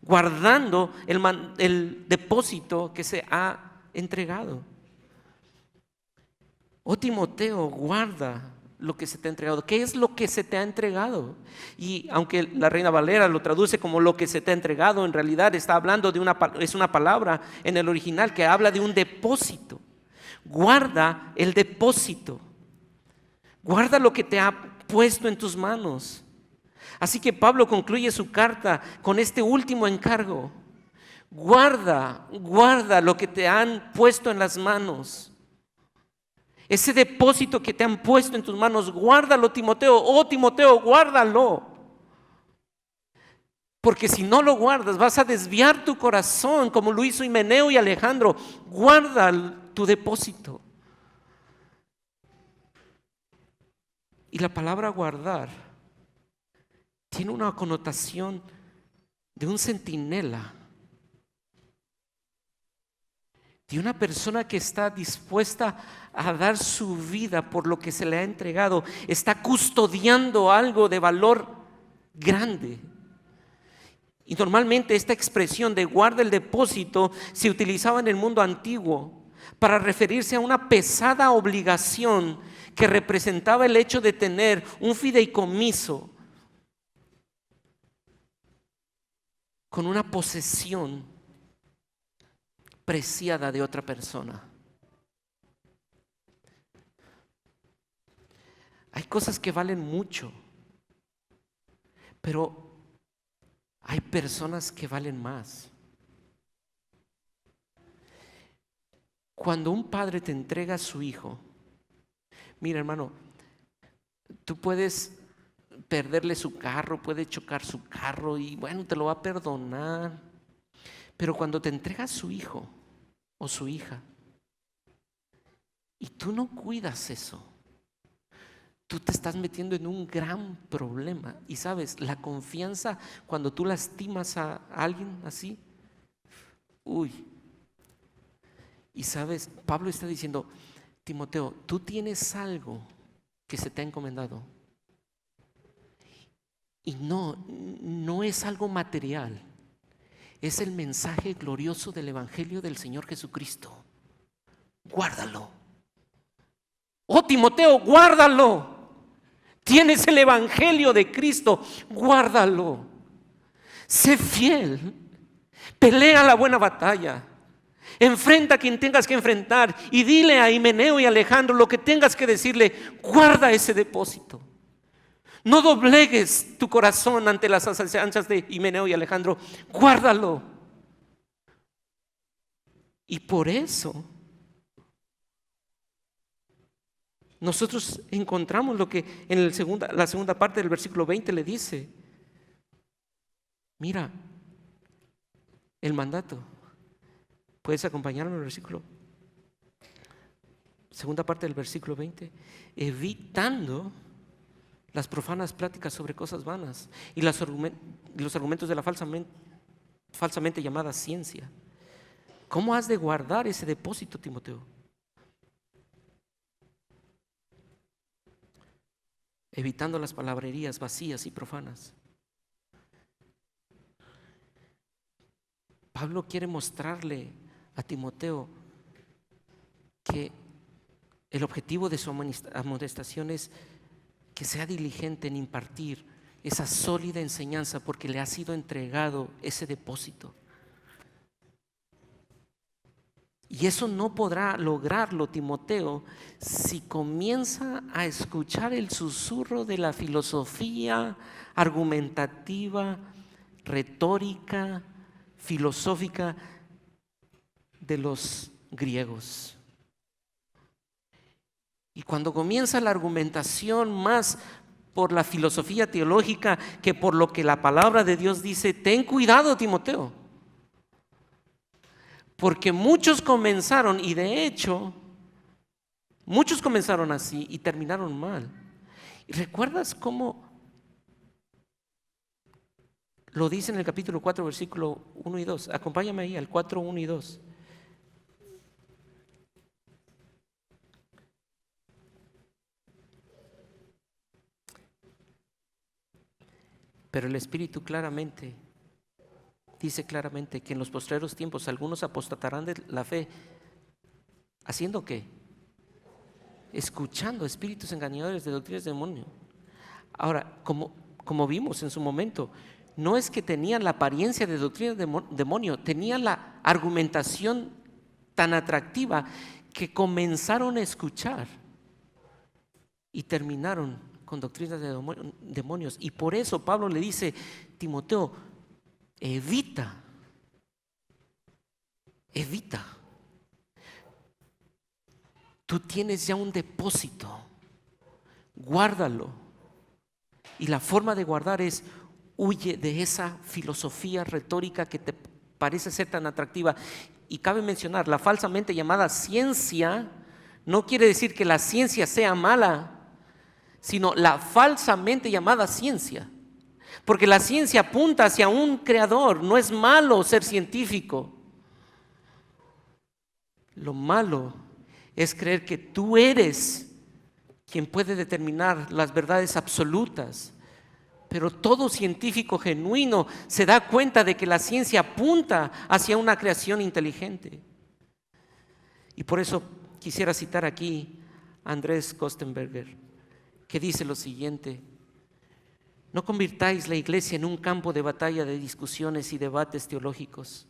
Speaker 1: guardando el depósito que se ha entregado. Oh Timoteo, guarda lo que se te ha entregado. ¿Qué es lo que se te ha entregado? Y aunque la Reina Valera lo traduce como lo que se te ha entregado, en realidad está hablando es una palabra en el original que habla de un depósito. Guarda el depósito. Guarda lo que te ha puesto en tus manos. Así que Pablo concluye su carta con este último encargo. Guarda lo que te han puesto en las manos. Ese depósito que te han puesto en tus manos, guárdalo, Timoteo. Oh Timoteo, guárdalo. Porque si no lo guardas, vas a desviar tu corazón como lo hizo Himeneo y Alejandro. Guarda tu depósito. Y la palabra guardar tiene una connotación de un centinela, de una persona que está dispuesta a dar su vida por lo que se le ha entregado, está custodiando algo de valor grande. Y normalmente esta expresión de guarda el depósito se utilizaba en el mundo antiguo para referirse a una pesada obligación que representaba el hecho de tener un fideicomiso con una posesión preciada de otra persona. Hay cosas que valen mucho, pero hay personas que valen más. Cuando un padre te entrega a su hijo, mira hermano, tú puedes perderle su carro, puede chocar su carro y bueno, te lo va a perdonar. Pero cuando te entrega a su hijo o su hija y tú no cuidas eso, tú te estás metiendo en un gran problema. Y sabes, la confianza, cuando tú lastimas a alguien así, y sabes, Pablo está diciendo, Timoteo, tú tienes algo que se te ha encomendado y no es algo material, es el mensaje glorioso del Evangelio del Señor Jesucristo. Guárdalo. Oh Timoteo, guárdalo. Tienes el Evangelio de Cristo, guárdalo. Sé fiel, pelea la buena batalla, enfrenta a quien tengas que enfrentar y dile a Himeneo y Alejandro lo que tengas que decirle. Guarda ese depósito. No doblegues tu corazón ante las anchas de Himeneo y Alejandro. Guárdalo. Y por eso nosotros encontramos lo que en la segunda parte del versículo 20 le dice. Mira, el mandato. ¿Puedes acompañarme en el versículo? Segunda parte del versículo 20. Evitando las profanas pláticas sobre cosas vanas y los argumentos de la falsamente llamada ciencia. ¿Cómo has de guardar ese depósito, Timoteo? Evitando las palabrerías vacías y profanas. Pablo quiere mostrarle a Timoteo que el objetivo de su amonestación es que sea diligente en impartir esa sólida enseñanza, porque le ha sido entregado ese depósito. Y eso no podrá lograrlo Timoteo si comienza a escuchar el susurro de la filosofía argumentativa, retórica, filosófica de los griegos. Y cuando comienza la argumentación más por la filosofía teológica que por lo que la palabra de Dios dice, ten cuidado, Timoteo. Porque muchos comenzaron, y de hecho, muchos comenzaron así y terminaron mal. ¿Y recuerdas cómo lo dice en el capítulo 4, versículo 1 y 2? Acompáñame ahí al 4, 1 y 2. Pero el Espíritu dice claramente que en los postreros tiempos algunos apostatarán de la fe. ¿Haciendo qué? Escuchando espíritus engañadores de doctrinas de demonio. Ahora, como vimos en su momento, no es que tenían la apariencia de doctrina de demonio, tenían la argumentación tan atractiva que comenzaron a escuchar y terminaron con doctrinas de demonios. Y por eso Pablo le dice, Timoteo, evita. Tú tienes ya un depósito, guárdalo. Y la forma de guardar es huye de esa filosofía retórica que te parece ser tan atractiva. Y cabe mencionar, la falsamente llamada ciencia no quiere decir que la ciencia sea mala, sino la falsamente llamada ciencia. Porque la ciencia apunta hacia un creador. No es malo ser científico. Lo malo es creer que tú eres quien puede determinar las verdades absolutas. Pero todo científico genuino se da cuenta de que la ciencia apunta hacia una creación inteligente. Y por eso quisiera citar aquí a Andrés Kostenberger, que dice lo siguiente: no convirtáis la iglesia en un campo de batalla de discusiones y debates teológicos.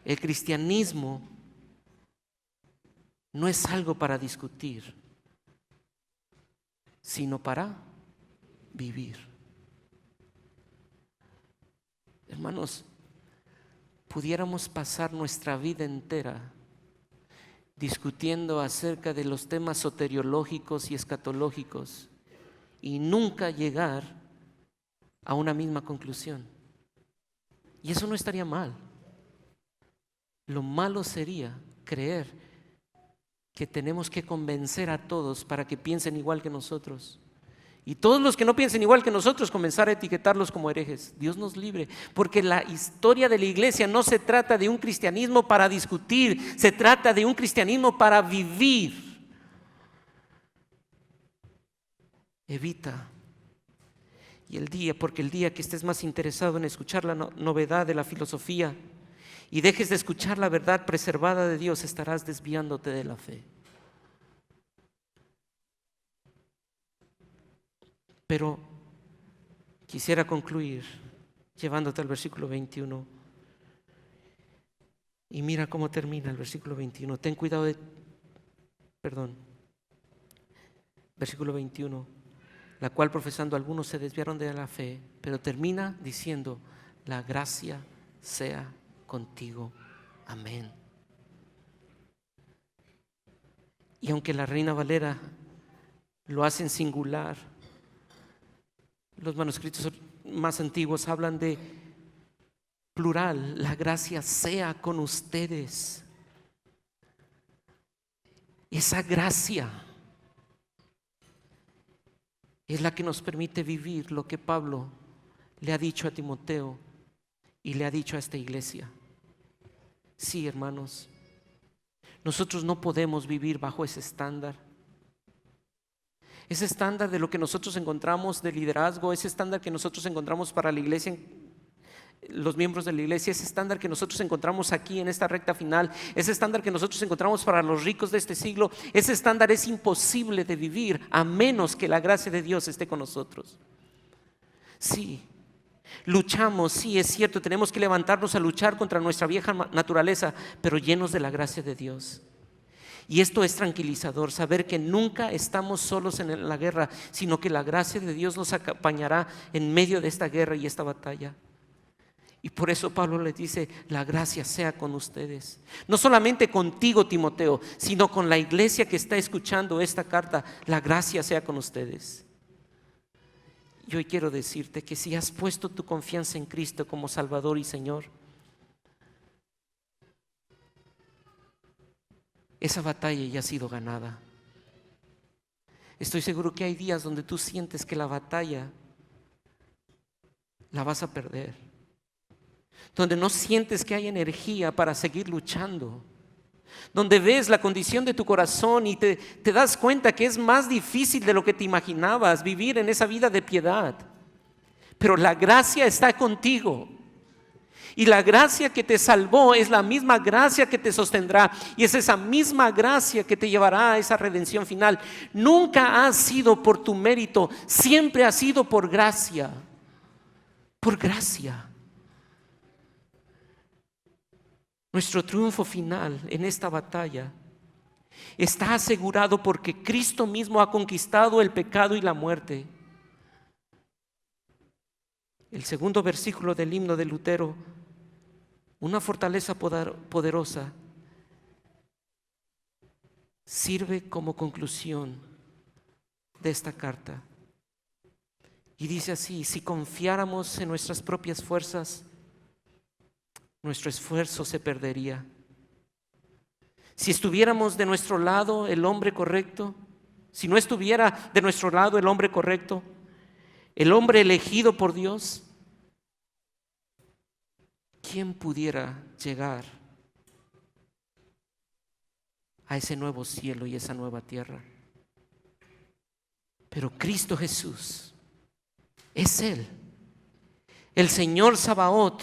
Speaker 1: El cristianismo no es algo para discutir, sino para vivir. Hermanos, pudiéramos pasar nuestra vida entera discutiendo acerca de los temas soteriológicos y escatológicos y nunca llegar a una misma conclusión. Y eso no estaría mal. Lo malo sería creer que tenemos que convencer a todos para que piensen igual que nosotros. Y todos los que no piensen igual que nosotros comenzar a etiquetarlos como herejes. Dios nos libre, porque la historia de la iglesia no se trata de un cristianismo para discutir, se trata de un cristianismo para vivir. Evita. Porque el día que estés más interesado en escuchar la novedad de la filosofía y dejes de escuchar la verdad preservada de Dios, estarás desviándote de la fe. Pero quisiera concluir llevándote al versículo 21. Y mira cómo termina el versículo 21. Ten cuidado versículo 21. La cual profesando algunos se desviaron de la fe, pero termina diciendo: la gracia sea contigo. Amén. Y aunque la Reina Valera lo hace en singular, los manuscritos más antiguos hablan de plural: la gracia sea con ustedes. Esa gracia es la que nos permite vivir lo que Pablo le ha dicho a Timoteo y le ha dicho a esta iglesia. Sí, hermanos, nosotros no podemos vivir bajo ese estándar. Ese estándar de lo que nosotros encontramos de liderazgo, ese estándar que nosotros encontramos para la iglesia, los miembros de la iglesia, ese estándar que nosotros encontramos aquí en esta recta final, ese estándar que nosotros encontramos para los ricos de este siglo, ese estándar es imposible de vivir a menos que la gracia de Dios esté con nosotros. Sí, luchamos, sí, es cierto, tenemos que levantarnos a luchar contra nuestra vieja naturaleza, pero llenos de la gracia de Dios. Y esto es tranquilizador, saber que nunca estamos solos en la guerra, sino que la gracia de Dios nos acompañará en medio de esta guerra y esta batalla. Y por eso Pablo les dice: la gracia sea con ustedes. No solamente contigo, Timoteo, sino con la iglesia que está escuchando esta carta. La gracia sea con ustedes. Y hoy quiero decirte que si has puesto tu confianza en Cristo como Salvador y Señor, esa batalla ya ha sido ganada. Estoy seguro que hay días donde tú sientes que la batalla la vas a perder, donde no sientes que hay energía para seguir luchando, donde ves la condición de tu corazón y te das cuenta que es más difícil de lo que te imaginabas vivir en esa vida de piedad. Pero la gracia está contigo. Y la gracia que te salvó es la misma gracia que te sostendrá. Y es esa misma gracia que te llevará a esa redención final. Nunca ha sido por tu mérito, siempre ha sido por gracia. Por gracia. Nuestro triunfo final en esta batalla está asegurado porque Cristo mismo ha conquistado el pecado y la muerte. El segundo versículo del himno de Lutero: una fortaleza poderosa, sirve como conclusión de esta carta. Y dice así: si confiáramos en nuestras propias fuerzas, nuestro esfuerzo se perdería. Si estuviéramos de nuestro lado el hombre correcto, si no estuviera de nuestro lado el hombre correcto, el hombre elegido por Dios, ¿quién pudiera llegar a ese nuevo cielo y esa nueva tierra? Pero Cristo Jesús es Él, el Señor Sabaoth,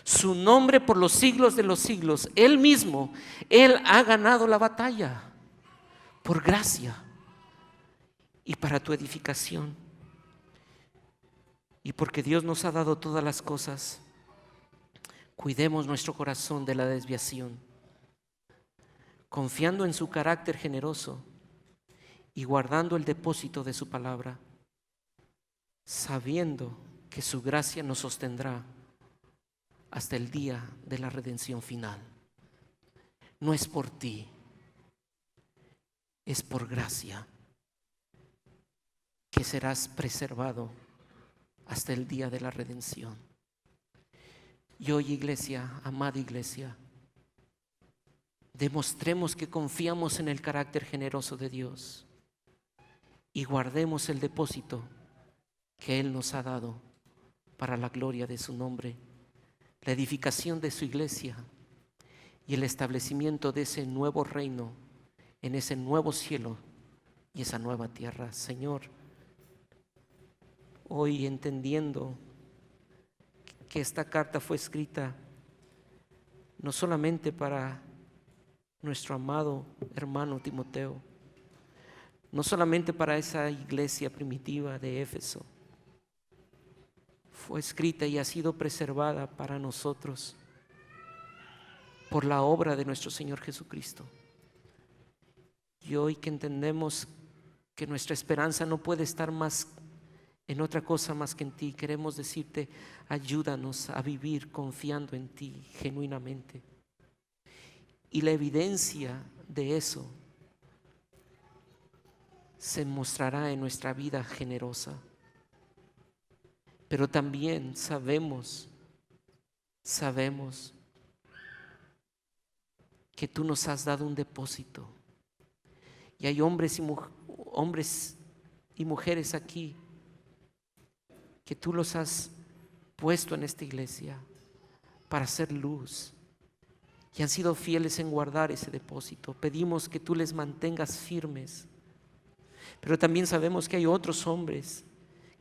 Speaker 1: su nombre por los siglos de los siglos. Él mismo, Él ha ganado la batalla por gracia y para tu edificación. Y porque Dios nos ha dado todas las cosas, cuidemos nuestro corazón de la desviación, confiando en su carácter generoso y guardando el depósito de su palabra, sabiendo que su gracia nos sostendrá hasta el día de la redención final. No es por ti, es por gracia que serás preservado hasta el día de la redención. Y hoy, iglesia, amada iglesia, demostremos que confiamos en el carácter generoso de Dios y guardemos el depósito que Él nos ha dado para la gloria de su nombre, la edificación de su iglesia y el establecimiento de ese nuevo reino en ese nuevo cielo y esa nueva tierra. Señor, hoy entendiendo que esta carta fue escrita no solamente para nuestro amado hermano Timoteo, no solamente para esa iglesia primitiva de Éfeso, fue escrita y ha sido preservada para nosotros por la obra de nuestro Señor Jesucristo. Y hoy que entendemos que nuestra esperanza no puede estar más en otra cosa más que en ti, queremos decirte: ayúdanos a vivir confiando en ti genuinamente. Y la evidencia de eso se mostrará en nuestra vida generosa. Pero también sabemos que tú nos has dado un depósito. Y hay hombres y mujeres aquí que tú los has puesto en esta iglesia para hacer luz y han sido fieles en guardar ese depósito. Pedimos que tú les mantengas firmes, pero también sabemos que hay otros hombres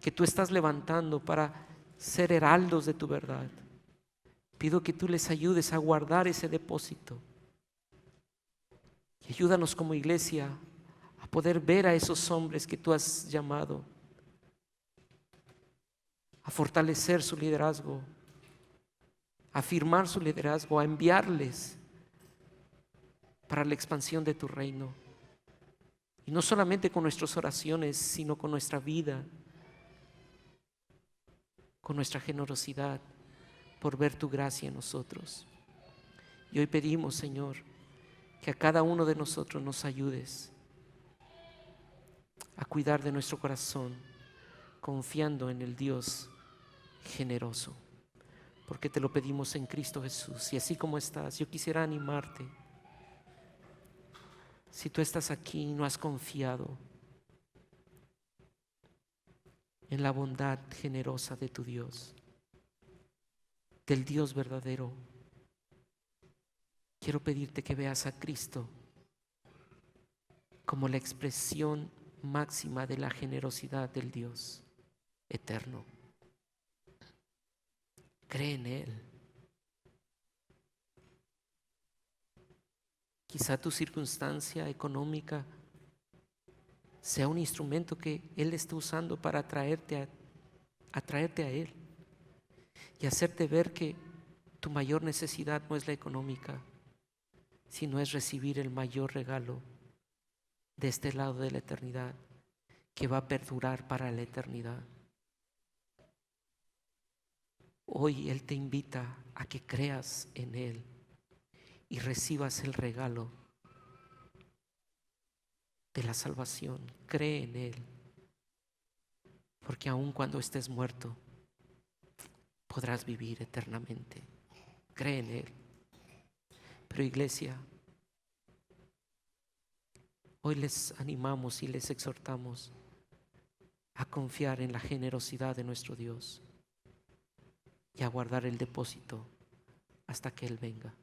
Speaker 1: que tú estás levantando para ser heraldos de tu verdad. Pido que tú les ayudes a guardar ese depósito y ayúdanos como iglesia a poder ver a esos hombres que tú has llamado, a fortalecer su liderazgo, a afirmar su liderazgo, a enviarles para la expansión de tu reino. Y no solamente con nuestras oraciones, sino con nuestra vida, con nuestra generosidad, por ver tu gracia en nosotros. Y hoy pedimos, Señor, que a cada uno de nosotros nos ayudes a cuidar de nuestro corazón, confiando en el Dios generoso, porque te lo pedimos en Cristo Jesús. Y así como estás, yo quisiera animarte. Si tú estás aquí y no has confiado en la bondad generosa de tu Dios, del Dios verdadero, quiero pedirte que veas a Cristo como la expresión máxima de la generosidad del Dios eterno. Cree en Él. Quizá tu circunstancia económica sea un instrumento que Él está usando para atraerte a Él y hacerte ver que tu mayor necesidad no es la económica, sino es recibir el mayor regalo de este lado de la eternidad, que va a perdurar para la eternidad. Hoy Él te invita a que creas en Él y recibas el regalo de la salvación. Cree en Él, porque aun cuando estés muerto, podrás vivir eternamente. Cree en Él. Pero iglesia, hoy les animamos y les exhortamos a confiar en la generosidad de nuestro Dios y a guardar el depósito hasta que Él venga.